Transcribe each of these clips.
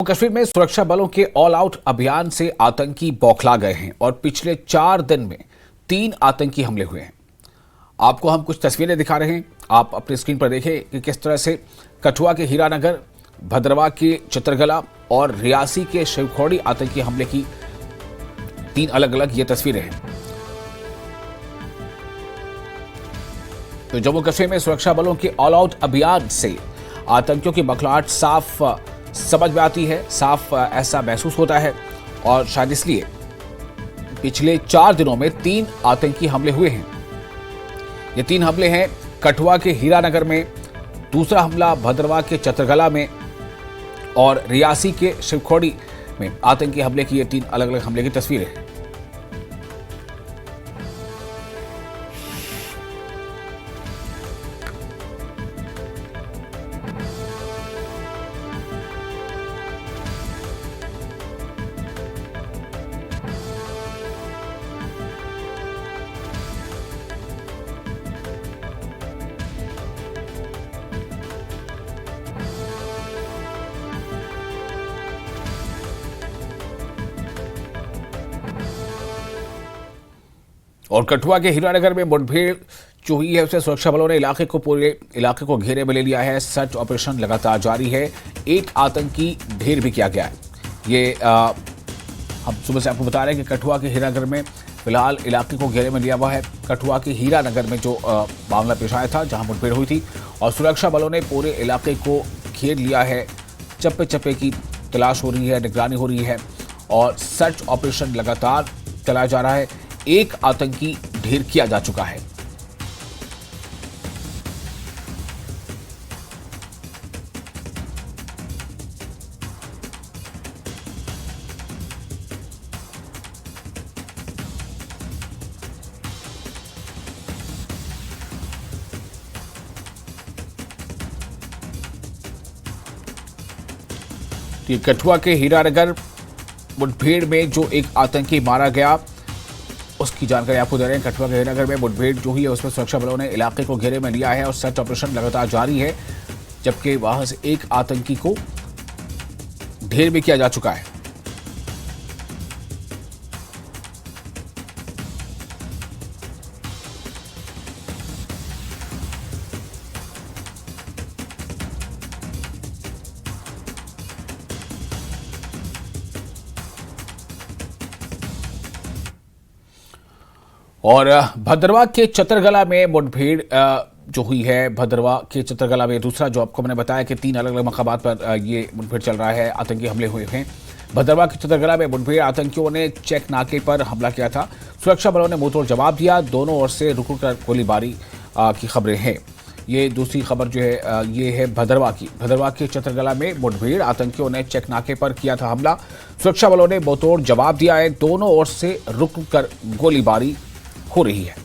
कश्मीर में सुरक्षा बलों के ऑल आउट अभियान से आतंकी बौखला गए हैं और पिछले 4 दिन में 3 आतंकी हमले हुए हैं। आपको हम कुछ तस्वीरें दिखा रहे हैं, आप अपनी स्क्रीन पर देखें कि किस तरह से कठुआ के हीरानगर, भद्रवा के चित्रगला और रियासी के शिवखोड़ी आतंकी हमले की 3 अलग अलग ये तस्वीरें हैं। तो जम्मू कश्मीर में सुरक्षा बलों के ऑल आउट अभियान से आतंकियों की बौखलाहट साफ समझ में आती है, साफ ऐसा महसूस होता है और शायद इसलिए पिछले 4 दिनों में 3 आतंकी हमले हुए हैं। ये 3 हमले हैं कठुआ के हीरानगर में, दूसरा हमला भद्रवा के चित्रगला में और रियासी के शिवखोड़ी में आतंकी हमले की ये 3 अलग अलग हमले की तस्वीरें हैं। और कठुआ के हीरानगर में मुठभेड़ जो हुई है उससे सुरक्षा बलों ने पूरे इलाके को घेरे में ले लिया है। सर्च ऑपरेशन लगातार जारी है। एक आतंकी ढेर भी किया गया है। ये हम सुबह से आपको बता रहे हैं कि कठुआ के हीरानगर में फिलहाल इलाके को घेरे में लिया हुआ है। कठुआ के हीरानगर में जो मामला पेश आया था, जहां मुठभेड़ हुई थी और सुरक्षा बलों ने पूरे इलाके को घेर लिया है। चप्पे चप्पे की तलाश हो रही है, निगरानी हो रही है और सर्च ऑपरेशन लगातार चलाया जा रहा है। एक आतंकी ढेर किया जा चुका है। कठुआ के हीरानगर मुठभेड़ में जो एक आतंकी मारा गया, उसकी जानकारी आपको दे रहे हैं। कठुआ के हीरानगर में मुठभेड़ जो हुई है उसमें सुरक्षा बलों ने इलाके को घेरे में लिया है और सर्च ऑपरेशन लगातार जारी है, जबकि वहां से एक आतंकी को ढेर भी किया जा चुका है। और भद्रवा के चित्रगला में मुठभेड़ जो हुई है, भद्रवा के चित्रगला में दूसरा जो आपको मैंने बताया कि 3 अलग अलग मकामात पर ये मुठभेड़ चल रहा है, आतंकी हमले हुए हैं। भद्रवा के चित्रगला में मुठभेड़, आतंकियों ने चेक नाके पर हमला किया था। सुरक्षा बलों ने मुंहतोड़ जवाब दिया। दोनों ओर से रुक रुक कर गोलीबारी की खबरें हैं। ये दूसरी खबर जो है ये है भद्रवा की। भद्रवा के चित्रगला में मुठभेड़, आतंकियों ने चेक नाके पर किया था हमला। सुरक्षा बलों ने मुंहतोड़ जवाब दिया है। दोनों ओर से रुक रुक कर गोलीबारी हो रही है।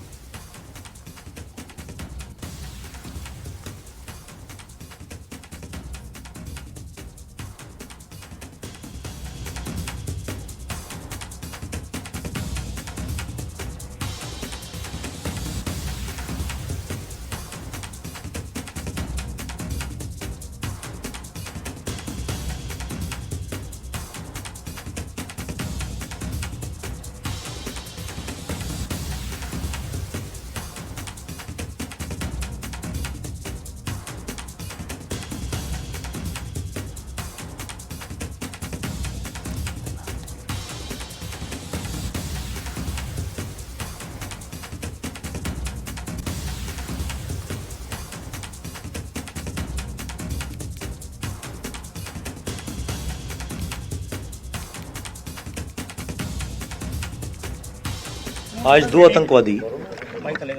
आज 2 आतंकवादी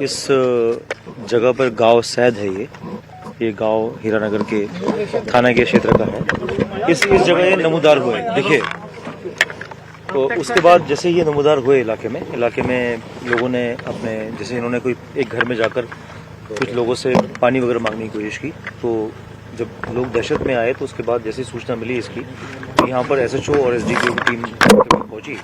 इस जगह पर, गांव सैद है ये गांव हीरानगर के थाना के क्षेत्र का है। इस जगह ये नमूदार हुए, देखिए। तो उसके बाद जैसे ये नमूदार हुए इलाके में लोगों ने अपने, जैसे इन्होंने कोई एक घर में जाकर कुछ लोगों से पानी वगैरह मांगने की कोशिश की। तो जब लोग दहशत में आए तो उसके बाद जैसे सूचना मिली इसकी, तो यहाँ पर SHO और SDPO की टीम पहुँची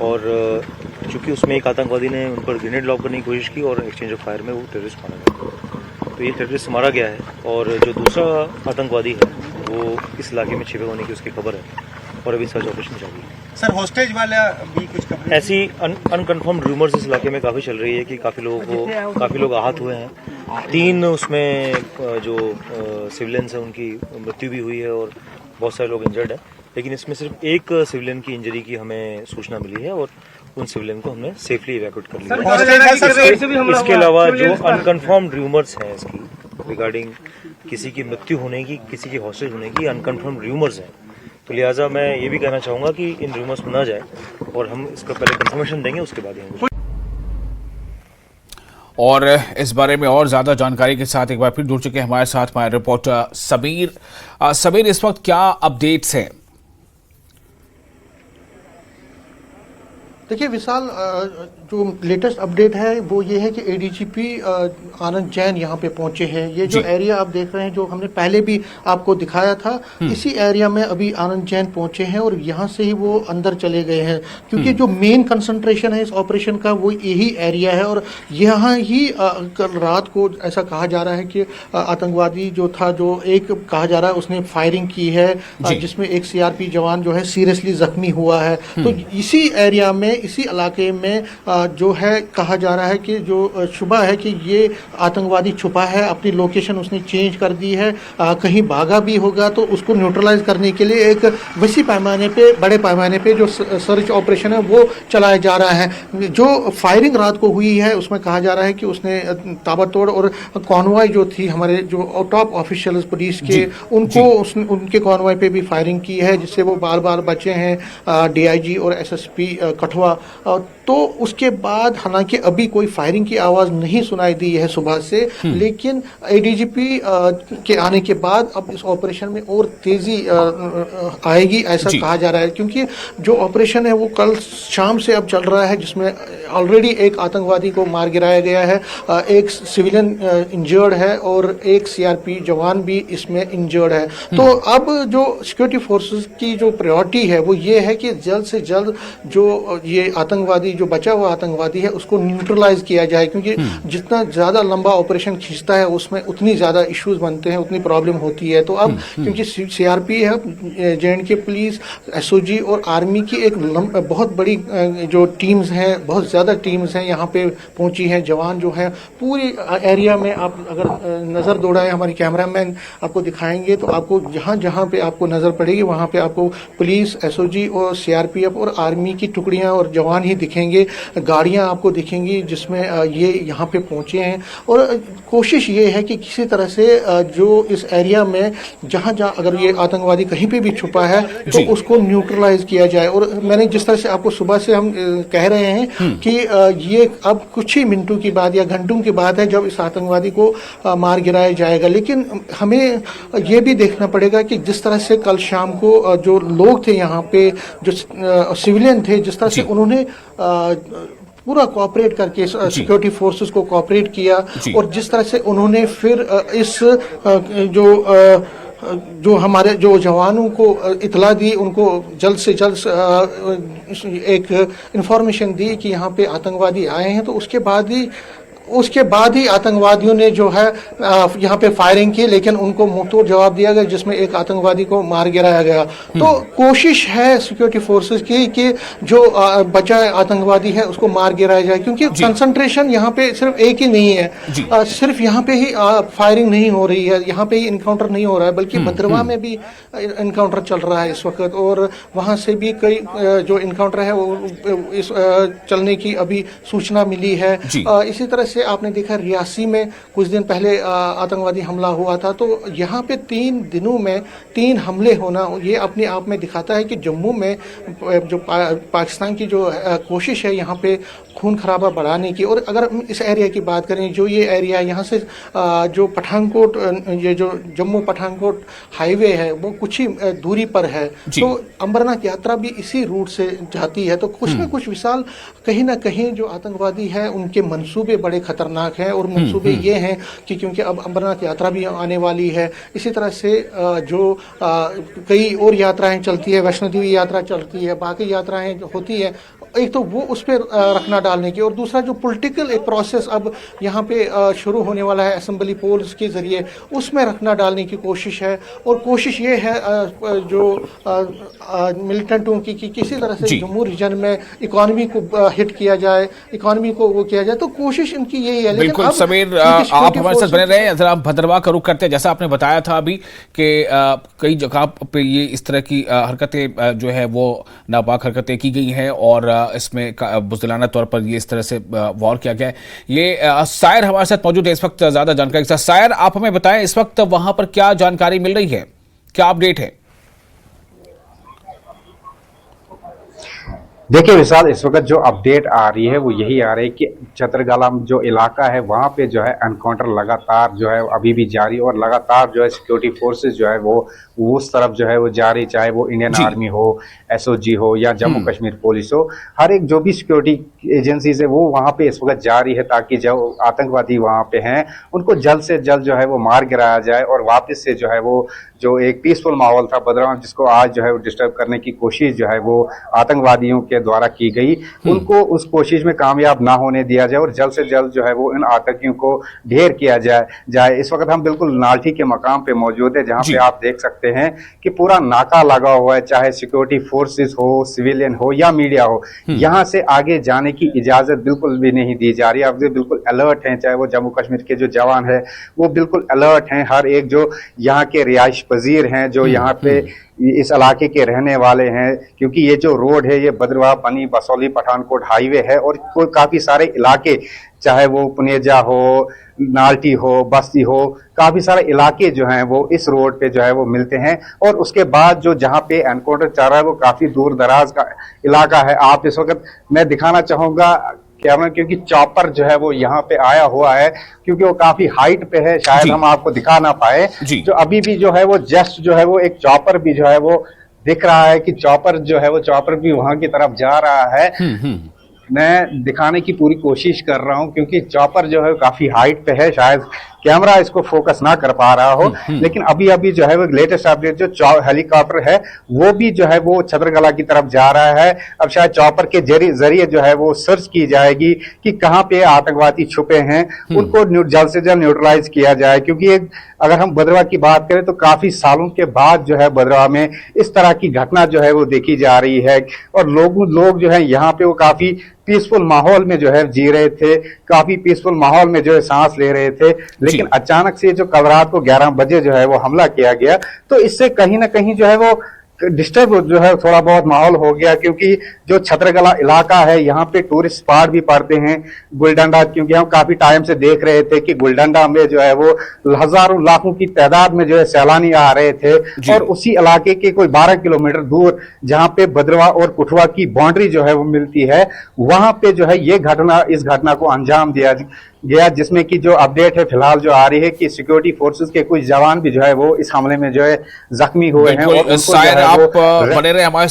और चूँकि उसमें एक आतंकवादी ने उन पर ग्रेनेड लॉक करने की कोशिश की और एक्सचेंज ऑफ फायर में वो टेररिस्ट मारा गया। तो ये टेररिस्ट मारा गया है और जो दूसरा आतंकवादी है वो इस इलाके में छिपे होने की उसकी खबर है और अभी सर्च ऑपरेशन जारी है। सर हॉस्टेज वाला भी कुछ खबर ऐसी अनकन्फर्म रूमर्स इस इलाके में काफ़ी चल रही है कि काफ़ी लोग आहत हुए हैं। 3 उसमें जो सिविलियंस हैं उनकी मृत्यु भी हुई है और बहुत सारे लोग इंजर्ड हैं, लेकिन इसमें सिर्फ एक सिविलियन की इंजरी की हमें सूचना मिली है और उन सिविलियन को हमने सेफली इवैक्यूएट कर लिया है। इसके अलावा जो अनकन्फर्म्ड रूमर्स हैं इसकी रिगार्डिंग किसी की मृत्यु होने की, किसी की हॉस्टेज होने की अनकन्फर्म्ड रूमर्स हैं, तो लिहाजा मैं ये भी कहना चाहूँगा कि इन रूमर्स में ना जाए और हम इसका पहले कंफर्मेशन देंगे, उसके बाद ही। और इस बारे में और ज्यादा जानकारी के साथ एक बार फिर जुड़ चुके हैं हमारे साथ हमारे रिपोर्टर सबीर। सबीर, इस वक्त क्या अपडेट्स हैं? देखिए विशाल, जो लेटेस्ट अपडेट है वो ये है कि एडीजीपी आनंद जैन यहाँ पे पहुंचे हैं। ये जो एरिया आप देख रहे हैं, जो हमने पहले भी आपको दिखाया था, इसी एरिया में अभी आनंद जैन पहुंचे हैं और यहाँ से ही वो अंदर चले गए हैं, क्योंकि जो मेन कंसंट्रेशन है इस ऑपरेशन का वो यही एरिया है। और यहाँ ही कल रात को ऐसा कहा जा रहा है कि आतंकवादी जो था, जो एक कहा जा रहा है उसने फायरिंग की है, जिसमें एक सीआरपी जवान जो है सीरियसली जख्मी हुआ है। तो इसी एरिया में, इसी इलाके में जो है कहा जा रहा है कि जो शुबा है कि ये आतंकवादी छुपा है, अपनी लोकेशन उसने चेंज कर दी है, कहीं भागा भी होगा, तो उसको न्यूट्रलाइज करने के लिए एक वसी पैमाने पे, बड़े पैमाने पे जो सर्च ऑपरेशन है वो चलाया जा रहा है। जो फायरिंग रात को हुई है उसमें कहा जा रहा है कि उसने ताबड़तोड़ और कॉन्वॉय जो थी हमारे जो टॉप ऑफिशियल्स पुलिस के, उनके कॉन्वॉय पे भी फायरिंग की है, जिससे वो बार बार बचे हैं डीआईजी और एसएसपी कठुआ। तो उसके बाद हालांकि अभी कोई फायरिंग की आवाज़ नहीं सुनाई दी है सुबह से, लेकिन एडीजीपी के आने के बाद अब इस ऑपरेशन में और तेज़ी आएगी, ऐसा कहा जा रहा है। क्योंकि जो ऑपरेशन है वो कल शाम से अब चल रहा है, जिसमें ऑलरेडी एक आतंकवादी को मार गिराया गया है, एक सिविलियन इंजर्ड है और एक सीआरपी जवान भी इसमें इंजर्ड है। तो अब जो सिक्योरिटी फोर्सेस की जो प्रायोरिटी है वो ये है कि जल्द से जल्द जो ये आतंकवादी, जो बचा हुआ आतंकवादी है, उसको न्यूट्रलाइज किया जाए, क्योंकि जितना ज़्यादा लंबा ऑपरेशन खींचता है उसमें उतनी ज़्यादा इश्यूज बनते हैं, उतनी प्रॉब्लम होती है। तो अब क्योंकि सीआरपी है, जेएंडके पुलिस, एसओजी और आर्मी की एक बहुत बड़ी जो टीम्स हैं, बहुत ज़्यादा टीम्स हैं यहाँ पे पहुंची हैं, जवान जो हैं पूरी एरिया में। आप अगर नज़र दौड़ाएं, हमारे कैमरामैन आपको दिखाएंगे, तो आपको जहाँ जहाँ पे आपको नज़र पड़ेगी वहाँ पे आपको पुलिस, एसओजी और सीआरपीएफ और आर्मी की टुकड़ियाँ और जवान ही दिखेंगे, गाड़ियाँ आपको दिखेंगी जिसमें ये यहाँ पे पहुँचे हैं। और कोशिश ये है कि किसी तरह से जो इस एरिया में जहाँ जहाँ अगर ये आतंकवादी कहीं पे भी छुपा है तो उसको न्यूट्रलाइज किया जाए। और मैंने जिस तरह से आपको सुबह से हम कह रहे हैं कि ये अब कुछ ही मिनटों की बात या घंटों की बात है जब इस आतंकवादी को मार गिराया जाएगा। लेकिन हमें ये भी देखना पड़ेगा कि जिस तरह से कल शाम को जो लोग थे यहाँ पे, जो सिविलियन थे, जिस तरह से उन्होंने पूरा कोऑपरेट करके सिक्योरिटी फोर्सेस को कोऑपरेट किया, और जिस तरह से उन्होंने फिर इस जो हमारे जो जवानों को इतला दी, उनको जल्द से जल्द एक इंफॉर्मेशन दी कि यहाँ पे आतंकवादी आए हैं, तो उसके बाद ही आतंकवादियों ने जो है यहाँ पे फायरिंग की, लेकिन उनको मुंहतोड़ जवाब दिया गया, जिसमें एक आतंकवादी को मार गिराया गया। तो कोशिश है सिक्योरिटी फोर्सेस की कि जो बचा आतंकवादी है उसको मार गिराया जाए, क्योंकि कंसंट्रेशन यहाँ पे सिर्फ एक ही नहीं है, सिर्फ यहाँ पे ही फायरिंग नहीं हो रही है, यहाँ पे ही इनकाउंटर नहीं हो रहा है, बल्कि भद्रवा में भी इनकाउंटर चल रहा है इस वक्त, और वहाँ से भी कई जो इनकाउंटर है वो इस चलने की अभी सूचना मिली है। इसी तरह से आपने देखा रियासी में कुछ दिन पहले आतंकवादी हमला हुआ था। तो यहाँ पे 3 दिनों में 3 हमले होना, ये अपने आप में दिखाता है कि जम्मू में जो पाकिस्तान की जो कोशिश है यहाँ पे खून खराबा बढ़ाने की। और अगर हम इस एरिया की बात करें, जो ये एरिया यहाँ से जो पठानकोट, ये जो जम्मू पठानकोट हाईवे है वो कुछ ही दूरी पर है, तो अमरनाथ यात्रा भी इसी रूट से जाती है। तो कुछ न कुछ विशाल कहीं ना कहीं जो आतंकवादी है उनके मंसूबे बड़े खतरनाक हैं, और मंसूबे ये हैं कि क्योंकि अब अमरनाथ यात्रा भी आने वाली है, इसी तरह से जो कई और यात्राएं चलती है, वैष्णो देवी यात्रा चलती है, बाकी यात्राएं होती है, एक तो वो उस पर रखना डालने की, और दूसरा जो पॉलिटिकल एक प्रोसेस अब यहाँ पे शुरू होने वाला है असेंबली पोल्स के ज़रिए, उसमें रखना डालने की कोशिश है। और कोशिश ये है जो मिलिटेंटों की कि किसी तरह से जम्मू रीजन में इकॉनमी को हिट किया जाए, इकॉनमी को वो किया जाए, तो कोशिश इनकी यही है। बिल्कुल समीर, आप हमारे साथ बने रहे। जरा आप भद्रवाह का रुख करते हैं। जैसा आपने बताया था अभी कि कई जगह पे ये इस तरह की हरकतें जो है वो नापाक हरकतें की गई हैं और इसमें बुज़दिलाना तौर पर ये इस तरह से वॉर किया गया है। ये सायर हमारे साथ मौजूद है इस वक्त ज़्यादा जानकारी के साथ। सायर, आप हमें बताएं इस वक्त वहां पर क्या जानकारी मिल रही है, क्या अपडेट है? देखिए विशाल, इस वक्त जो अपडेट आ रही है वो यही आ रही है कि चतरगाला जो इलाका है वहाँ पे जो है एनकाउंटर लगातार जो है अभी भी जारी, और लगातार जो है सिक्योरिटी फोर्सेस जो है वो उस तरफ जो है वो जारी, चाहे वो इंडियन आर्मी हो, एसओजी हो या जम्मू कश्मीर पुलिस हो, हर एक जो भी सिक्योरिटी एजेंसीज है वो वहाँ पे इस वक्त जारी है, ताकि जो आतंकवादी वहाँ पे हैं उनको जल्द से जल्द जो है वो मार गिराया जाए और वापस से जो है वो जो एक पीसफुल माहौल था बदरवा, जिसको आज जो है वो डिस्टर्ब करने की कोशिश जो है वो आतंकवादियों के द्वारा की गई, उनको उस कोशिश में कामयाब ना होने दिया जाए और जल्द से जल्द जो है वो इन आतंकियों को ढेर किया जाए। इस वक्त हम बिल्कुल नाल्ठी के मकाम पे मौजूद है, जहाँ पे आप देख सकते हैं कि पूरा नाका लगा हुआ है, चाहे सिक्योरिटी फोर्सेस हो, सिविलियन हो या मीडिया हो, यहाँ से आगे जाने की इजाजत बिल्कुल भी नहीं दी जा रही है। अब बिल्कुल अलर्ट हैं, चाहे वो जम्मू कश्मीर के जो जवान है वो बिल्कुल अलर्ट हैं, हर एक जो यहाँ के रिहाइश पजीर हैं, जो यहाँ पे इस इलाके के रहने वाले हैं, क्योंकि ये जो रोड है ये बदरवाह, बनी, बसौली, पठानकोट हाईवे है और काफी सारे इलाके, चाहे वो पुनेजा हो, नाल्टी हो, बस्ती हो, काफी सारे इलाके जो हैं वो इस रोड पे जो है वो मिलते हैं। और उसके बाद जो जहाँ पे एनकाउंटर चल रहा है वो काफी दूर दराज का इलाका है। आप इस वक्त मैं दिखाना चाहूंगा कैमरा, क्योंकि चॉपर जो है वो यहाँ पे आया हुआ है, क्योंकि वो काफी हाइट पे है, शायद हम आपको दिखा ना पाए। जो अभी भी जो है वो जस्ट जो है वो एक चॉपर भी जो है वो दिख रहा है कि चॉपर जो है वो चॉपर भी वहां की तरफ जा रहा है। मैं दिखाने की पूरी कोशिश कर रहा हूं, क्योंकि चॉपर जो है काफी हाइट पे है, शायद कैमरा इसको फोकस ना कर पा रहा हो, लेकिन अभी अभी जो है वो लेटेस्ट अपडेट जो हेलीकॉप्टर है वो भी जो है वो छतरगला की तरफ जा रहा है। अब शायद चॉपर के जरिए जो है वो सर्च की जाएगी कि कहाँ पे आतंकवादी छुपे हैं, उनको जल्द से जल्द न्यूट्रलाइज किया जाए, क्योंकि अगर हम बदरवा की बात करें तो काफी सालों के बाद जो है बदरवा में इस तरह की घटना जो है वो देखी जा रही है और लोग जो है यहाँ पे वो काफी पीसफुल माहौल में जो है जी रहे थे, काफी पीसफुल माहौल में जो है सांस ले रहे थे, लेकिन अचानक से जो कल रात को 11 बजे जो है वो हमला किया गया, तो इससे कहीं ना कहीं जो है वो डिस्टर्ब जो है थोड़ा बहुत माहौल हो गया। क्योंकि जो छतरगला इलाका है यहाँ पे टूरिस्ट स्पॉट भी पड़ते हैं, गुलडंडा, क्योंकि हम काफी टाइम से देख रहे थे कि गुलडंडा में जो है वो हजारों लाखों की तादाद में जो है सैलानी आ रहे थे, और उसी इलाके के कोई 12 किलोमीटर दूर जहाँ पे बदरवा और कुठवा की बाउंड्री जो है वो मिलती है, वहां पे जो है ये इस घटना को अंजाम दिया गया, जिसमें कि जो अपडेट है फिलहाल जो आ रही है कि सिक्योरिटी फोर्सेस के कुछ जवान भी जो है वो इस हमले में जो है जख्मी हुए हैं। और शायद आप बने रहे हमारे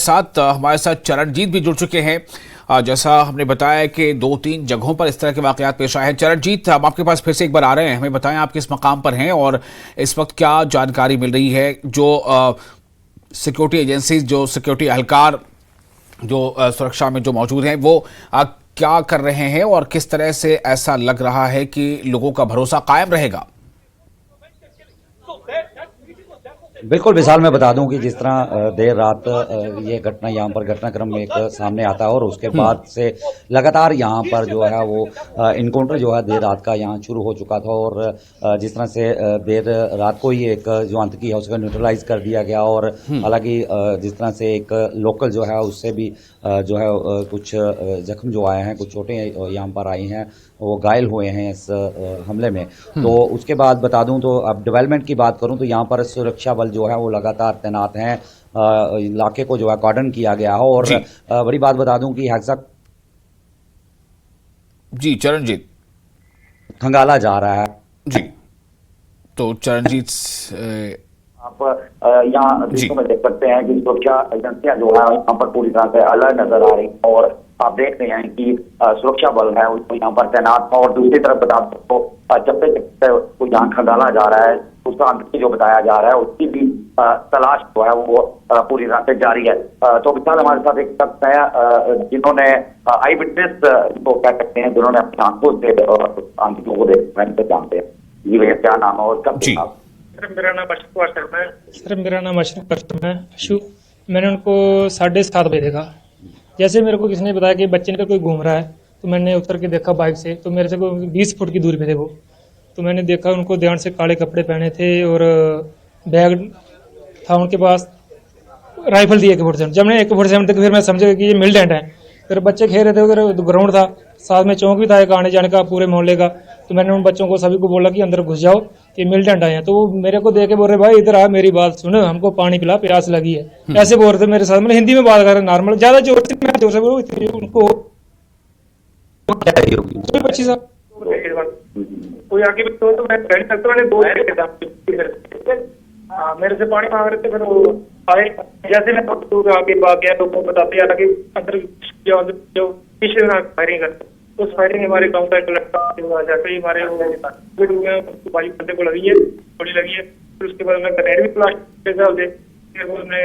साथ चरणजीत भी जुड़ चुके हैं। जैसा हमने बताया कि 2-3 जगहों पर इस तरह के वाकयात पेश आए हैं। चरणजीत, हम आपके पास फिर से एक बार आ रहे हैं, हमें बताएं आप किस मकाम पर हैं और इस वक्त क्या जानकारी मिल रही है। जो सिक्योरिटी एजेंसीज, जो सिक्योरिटी एहलकार जो सुरक्षा में जो मौजूद हैं, वो क्या कर रहे हैं और किस तरह से ऐसा लग रहा है कि लोगों का भरोसा कायम रहेगा? बिल्कुल विशाल, मैं बता दूं कि जिस तरह देर रात ये घटना यहाँ पर घटनाक्रम में एक सामने आता है और उसके बाद से लगातार यहाँ पर जो है वो इनकाउंटर जो है देर रात का यहाँ शुरू हो चुका था, और जिस तरह से देर रात को ही एक जो आतंकी है उसको न्यूट्रलाइज कर दिया गया, और हालांकि जिस तरह से एक लोकल जो है उससे भी जो है कुछ जख्म जो आए हैं, कुछ चोटें यहाँ पर आई हैं, वो घायल हुए हैं इस हमले में। तो उसके बाद बता दूं तो अब डेवलपमेंट की बात करूं तो यहाँ पर सुरक्षा बल जो है वो लगातार तैनात हैं, इलाके को जो है कॉर्डन किया गया है। और बड़ी बात बता दूं कि हेक्सा जी चरणजीत खंगाला जा रहा है जी। तो चरणजीत आप यहाँ दृश्यों में देख सकते हैं कि सुरक्षा एजेंसियां जो है यहाँ पर पूरी तरह से अलर्ट नजर आ रही, और आप देख रहे हैं कि सुरक्षा बल है उसको यहाँ पर तैनात है। और दूसरी तरफ बता दो तो जब से यहाँ खंगाला जा रहा है दूसरा आतंकी जो बताया जा रहा है उसकी भी तलाश जो है वो पूरी तरह से जारी है। तो विशाल हमारे साथ एक शख्स है जिन्होंने आई विटनेस को कह सकते हैं, जिन्होंने अपनी आंखों से आतंकियों को देखते जानते हैं। जी भैया क्या नाम है और कब देखा? सर मेरा नाम अशरफ अशरफ है। मैंने उनको 7:30 बजे देखा। जैसे मेरे को किसी ने बताया कि बच्चे का कोई घूम रहा है, तो मैंने उतर के देखा बाइक से, तो मेरे से कोई 20 फुट की दूरी पे थे वो। तो मैंने देखा उनको ध्यान से काले कपड़े पहने थे और बैग था उनके पास, राइफल थी AK-47। जब मैंने AK-47 तक फिर मैं समझा कि ये मिलिटेंट है। फिर बच्चे खेल रहे थे उधर, ग्राउंड था, साथ में चौक भी था एक आने जाने का पूरे मोहल्ले का। तो मैंने उन बच्चों को सभी को बोला कि अंदर घुस जाओ, ये मिलिटेंट आए हैं। तो वो मेरे को देख के बोल रहे भाई इधर आ, मेरी बात सुन, हमको पानी पिला, प्यास लगी है। ऐसे बोल रहे थे मेरे साथ। मैंने हिंदी में बात कर रहे नॉर्मल, ज्यादा जोर से मैं जोर से बोलूं उनको 25 साल कोई आगे भी तो मैं कह नहीं सकता। मैंने 2 मेरे से पानी मांग रहे थे, फिर वो आए। जैसे मैं दूर आगे भाग गया तो बताते यार कि अंदर जो पिछले फायरिंग करते, उस फायरिंग हमारे गाँव का एक लड़का जाकर ही हमारे भाई बंदे को लगी है, थोड़ी लगी है। फिर उसके बाद मैं ग्रेनेड भी प्लास्टिक दे, फिर उन्होंने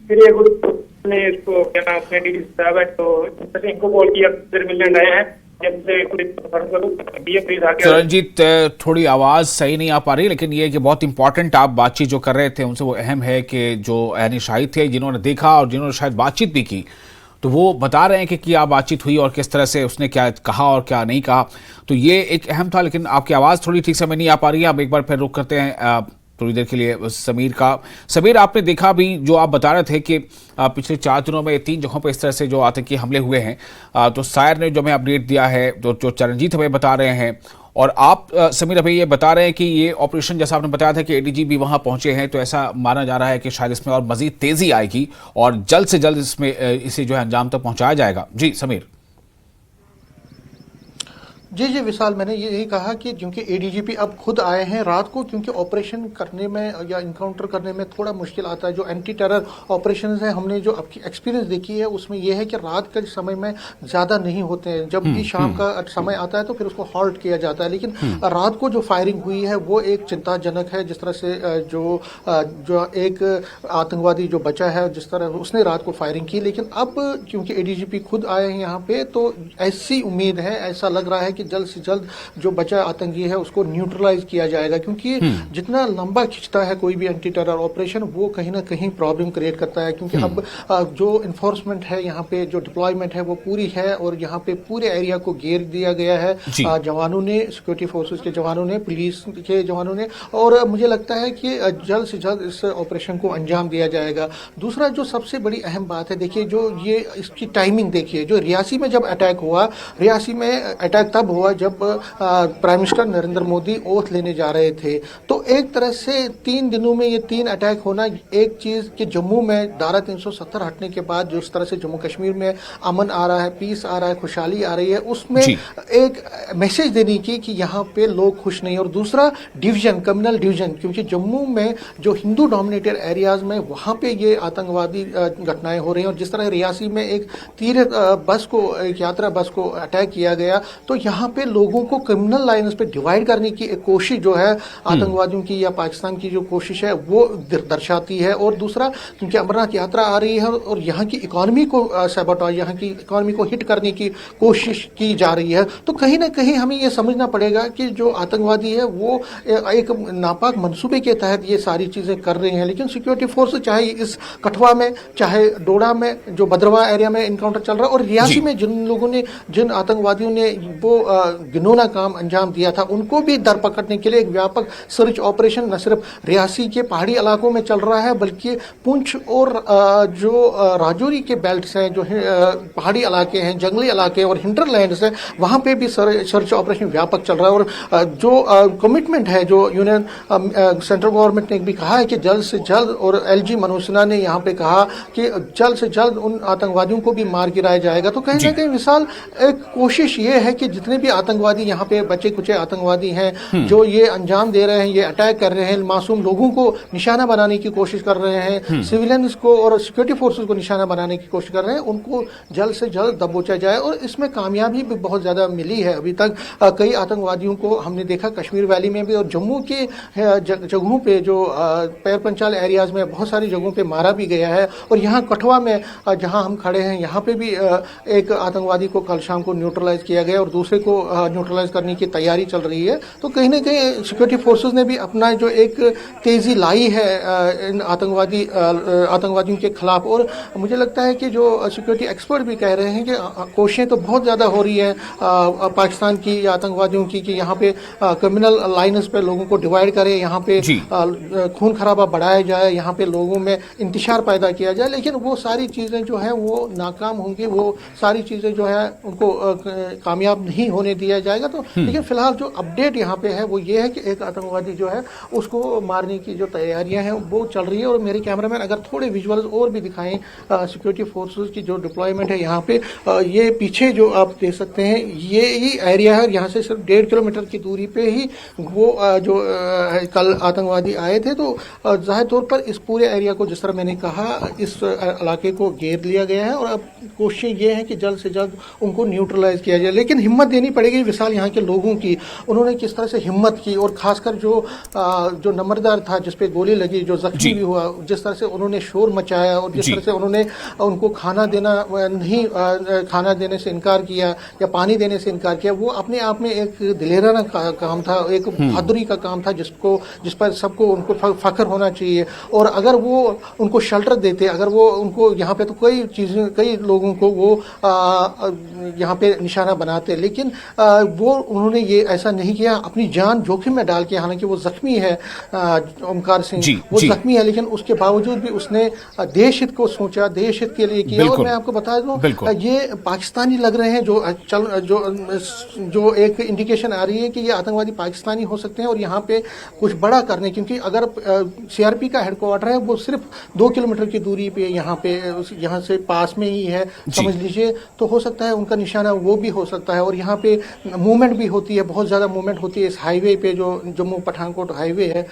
फिर इसको क्या नाम अपने डीडी साहब है, तो इनको कॉल किया, फिर मिलने आए हैं। रंजीत थोड़ी आवाज सही नहीं आ पा रही, लेकिन ये कि बहुत इंपॉर्टेंट आप बातचीत जो कर रहे थे उनसे वो अहम है कि जो यानी शाहिद थे जिन्होंने देखा और जिन्होंने शायद बातचीत भी की, तो वो बता रहे हैं कि क्या बातचीत हुई और किस तरह से उसने क्या कहा और क्या नहीं कहा। तो ये एक अहम था, लेकिन आपकी आवाज़ थोड़ी ठीक समय नहीं आ पा रही है। अब एक बार फिर रुक करते हैं थोड़ी देर के लिए समीर का। समीर, आपने देखा भी जो आप बता रहे थे कि पिछले 4 दिनों में 3 जगहों पर इस तरह से जो आतंकी हमले हुए हैं, तो सायर ने जो हमें अपडेट दिया है, जो चरणजीत हमें बता रहे हैं, और आप समीर अभी ये बता रहे हैं कि ये ऑपरेशन जैसा आपने बताया था कि ADG भी वहां पहुंचे हैं, तो ऐसा माना जा रहा है कि शायद इसमें और मजीद तेजी आएगी और जल्द से जल्द इसमें इसे जो है अंजाम तक पहुंचाया जाएगा। जी समीर। जी विशाल, मैंने यही कहा कि क्योंकि ADGP अब खुद आए हैं रात को, क्योंकि ऑपरेशन करने में या इनकाउंटर करने में थोड़ा मुश्किल आता है। जो एंटी टेरर ऑपरेशन है, हमने जो आपकी एक्सपीरियंस देखी है उसमें यह है कि रात के समय में ज़्यादा नहीं होते हैं। जब भी शाम का समय आता है तो फिर उसको हॉल्ट किया जाता है। लेकिन रात को जो फायरिंग हुई है वो एक चिंताजनक है। जिस तरह से जो एक आतंकवादी जो बचा है, जिस तरह उसने रात को फायरिंग की। लेकिन अब क्योंकि ADGP खुद आए हैं यहाँ पे, तो ऐसी उम्मीद है, ऐसा लग रहा है कि जल्द से जल्द जो बचा आतंकी है उसको न्यूट्रलाइज किया जाएगा। क्योंकि जितना लंबा खिंचता है कोई भी एंटी टेरर ऑपरेशन, वो कहीं ना कहीं प्रॉब्लम क्रिएट करता है। क्योंकि अब जो इन्फोर्समेंट है यहाँ पे, जो डिप्लॉयमेंट है वो पूरी है, और यहाँ पे पूरे एरिया को घेर दिया गया है जवानों ने, सिक्योरिटी फोर्सेस के जवानों ने, पुलिस के जवानों ने। और मुझे लगता है कि जल्द से जल्द इस ऑपरेशन को अंजाम दिया जाएगा। दूसरा जो सबसे बड़ी अहम बात है, देखिए जो ये इसकी टाइमिंग देखिए, जो रियासी में जब अटैक हुआ, रियासी में अटैक तब हुआ जब prime minister Narendra Modi oath लेने जा रहे थे। तो एक तरह से 3 दिनों में ये 3 अटैक होना, एक चीज कि जम्मू में धारा 370 हटने के बाद जिस तरह से जम्मू कश्मीर में अमन आ रहा है, पीस आ रहा है, खुशहाली आ रही है, उसमें एक मैसेज देने की कि यहाँ पे लोग खुश नहीं। और दूसरा डिवीजन, कम्युनल डिवीजन, क्योंकि जम्मू में जो हिंदू डोमिनेटेड एरियाज में वहाँ पे ये आतंकवादी घटनाएं हो रही हैं। और जिस तरह रियासी में एक तीर्थ बस को, एक यात्रा बस को अटैक किया गया, तो यहाँ पे लोगों को क्रिमिनल लाइन्स पे डिवाइड करने की एक कोशिश जो है आतंकवादियों की या पाकिस्तान की जो कोशिश है वो दर्शाती है। और दूसरा, क्योंकि अमरनाथ यात्रा आ रही है और यहाँ की इकोनॉमी को सैबोटेज, यहाँ की इकोनॉमी को हिट करने की कोशिश की जा रही है, तो कहीं ना कहीं हमें ये समझना पड़ेगा कि जो आतंकवादी है वो एक नापाक मंसूबे के तहत ये सारी चीजें कर रहे हैं। लेकिन सिक्योरिटी फोर्स चाहे इस कठुआ में, चाहे डोडा में, जो भद्रवा एरिया में इनकाउंटर चल रहा है, और रियासी में जिन लोगों ने, जिन आतंकवादियों ने वो घिनौना काम अंजाम दिया था, उनको भी दर पकड़ने के लिए एक व्यापक सर्च ऑपरेशन न सिर्फ रियासी के पहाड़ी इलाकों में चल रहा है, बल्कि पुंछ और जो राजौरी के बेल्ट्स हैं, जो पहाड़ी इलाके हैं, जंगली इलाके और हिंटरलैंड्स हैं, वहां पे भी सर्च ऑपरेशन व्यापक चल रहा है। और जो कमिटमेंट है, जो यूनियन सेंट्रल गवर्नमेंट ने भी कहा है कि जल्द से जल्द, और LG मनोज सिन्हा ने यहाँ पे कहा कि जल्द से जल्द उन आतंकवादियों को भी मार गिराया जाएगा। तो कहीं ना कहीं विशाल एक कोशिश ये है कि जितने भी आतंकवादी यहाँ पे बचे कुचे आतंकवादी हैं जो ये अंजाम दे रहे हैं, ये अटैक कर रहे हैं, मासूम लोगों को निशाना बनाने की कोशिश कर रहे हैं, सिविलियंस को और सिक्योरिटी फोर्सेस को निशाना बनाने की कोशिश कर रहे हैं, उनको जल्द से जल्द दबोचा जाए। और इसमें कामयाबी भी बहुत ज्यादा मिली है अभी तक। कई आतंकवादियों को हमने देखा कश्मीर वैली में भी और जम्मू के जगहों पे जो पैर पंचाल एरियाज में बहुत सारी जगहों पे मारा भी गया है। और यहाँ कठुआ में जहाँ हम खड़े हैं यहाँ पे भी एक आतंकवादी को कल शाम को न्यूट्रलाइज किया गया और दूसरे को न्यूट्रलाइज करने की तैयारी चल रही है। तो कहीं ना कहीं सिक्योरिटी फोर्सेस ने भी अपना जो एक तेजी लाई है इन आतंकवादियों के खिलाफ। और मुझे लगता है कि जो सिक्योरिटी एक्सपर्ट भी कह रहे हैं कि कोशिशें तो बहुत ज़्यादा हो रही है पाकिस्तान की या आतंकवादियों की कि यहाँ पे क्रिमिनल लाइन्स पे लोगों को डिवाइड करे, यहाँ पे खून खराबा बढ़ाया जाए, यहाँ पे लोगों में इंतशार पैदा किया जाए। लेकिन वो सारी चीज़ें जो है वो नाकाम होंगी, वो सारी चीज़ें जो है उनको कामयाब नहीं होने दिया जाएगा। तो लेकिन फिलहाल जो अपडेट यहाँ पे है वो ये है कि एक आतंकवादी जो है उसको मारने की जो तैयारियां हैं वो चल रही है। और मेरे कैमरामैन अगर थोड़े विजुअल्स और भी दिखाएं सिक्योरिटी फोर्सेस की जो डिप्लॉयमेंट है यहाँ पे, ये पीछे जो आप देख सकते हैं ये ही एरिया है। यहाँ से सिर्फ 1.5 किलोमीटर की दूरी पे ही वो जो कल आतंकवादी आए थे। तो जाहिर तौर पर इस पूरे एरिया को जिस तरह मैंने कहा इस इलाके को घेर लिया गया है और अब कोशिश ये है कि जल्द से जल्द उनको न्यूट्रलाइज किया जाए। लेकिन हिम्मत देनी पड़ेगी विशाल यहाँ के लोगों की, उन्होंने किस तरह से हिम्मत की और खासकर जो नंबरदार था जिस पे गोली लगी, जो जख्मी भी हुआ, जिस तरह से उन्होंने शोर मचाया और जिस तरह से उन्होंने उनको खाना देने से इनकार किया या पानी देने से इनकार किया, वो अपने आप में एक दिलेराना काम था, एक बहादुरी का काम था जिस पर सबको उनको फख्र होना चाहिए। और अगर वो उनको शेल्टर देते, अगर वो उनको यहाँ पे तो कई लोगों को वो यहाँ पे निशाना बनाते, लेकिन वो उन्होंने ये ऐसा नहीं किया, अपनी जान जोखिम में डाल के। हालांकि वो जख्मी है ओमकार सिंह, वो जख्मी है, लेकिन उसके बावजूद भी उसने देश हित को सोचा, देश हित के लिए किया। और मैं आपको बता दूं ये पाकिस्तानी लग रहे हैं जो एक इंडिकेशन आ रही है कि ये आतंकवादी पाकिस्तानी हो सकते हैं और यहाँ पे कुछ बड़ा करने, क्योंकि अगर सीआरपी का हेडक्वार्टर है वो सिर्फ 2 किलोमीटर की दूरी पे यहाँ से पास में ही है समझ लीजिए। तो हो सकता है उनका निशाना वो भी हो सकता है। और यहाँ पे मूवमेंट भी होती है, बहुत ज्यादा मूवमेंट होती है इस हाईवे पे जो जम्मू पठानकोट हाईवे है।